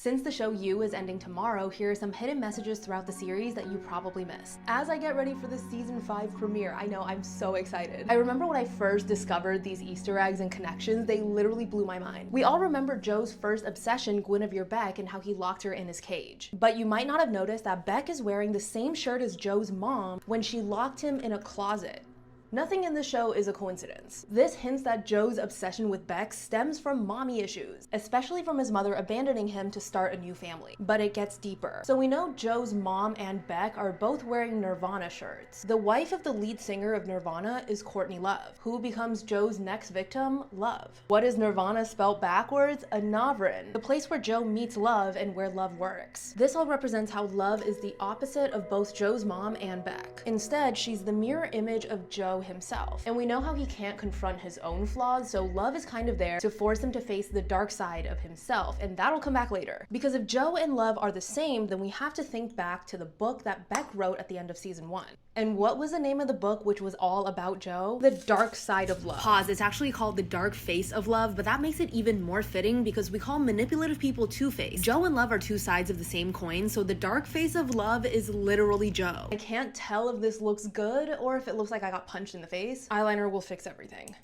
Since the show You is ending tomorrow, here are some hidden messages throughout the series that you probably missed. As I get ready for the season 5 premiere, I know I'm so excited. I remember when I first discovered these Easter eggs and connections, they literally blew my mind. We all remember Joe's first obsession, Guinevere Beck, and how he locked her in his cage. But you might not have noticed that Beck is wearing the same shirt as Joe's mom when she locked him in a closet. Nothing in the show is a coincidence. This hints that Joe's obsession with Becks stems from mommy issues, especially from his mother abandoning him to start a new family. But it gets deeper. So we know Joe's mom and Beck are both wearing Nirvana shirts. The wife of the lead singer of Nirvana is Courtney Love, who becomes Joe's next victim, Love. What is Nirvana spelled backwards? A Navrin, the place where Joe meets Love and where Love works. This all represents how Love is the opposite of both Joe's mom and Beck. Instead, she's the mirror image of Joe himself. And we know how he can't confront his own flaws, so Love is kind of there to force him to face the dark side of himself, and that'll come back later. Because if Joe and Love are the same, then we have to think back to the book that Beck wrote at the end of season 1. And what was the name of the book which was all about Joe? The Dark Side of Love. Pause, it's actually called The Dark Face of Love, but that makes it even more fitting because we call manipulative people two-faced. Joe and Love are two sides of the same coin, so the dark face of Love is literally Joe. I can't tell if this looks good or if it looks like I got punched in the face. Eyeliner will fix everything.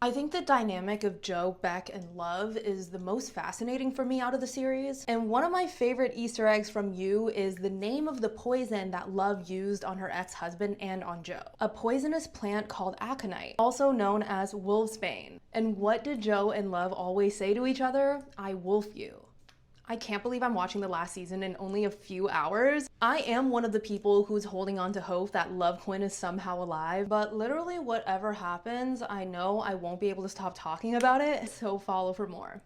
I think the dynamic of Joe, Beck, and Love is the most fascinating for me out of the series. And one of my favorite Easter eggs from You is the name of the poison that Love used on her ex-husband and on Joe. A poisonous plant called aconite, also known as wolfsbane. And what did Joe and Love always say to each other? I wolf you. I can't believe I'm watching the last season in only a few hours. I am one of the people who's holding on to hope that Love Quinn is somehow alive, but literally whatever happens, I know I won't be able to stop talking about it, so follow for more.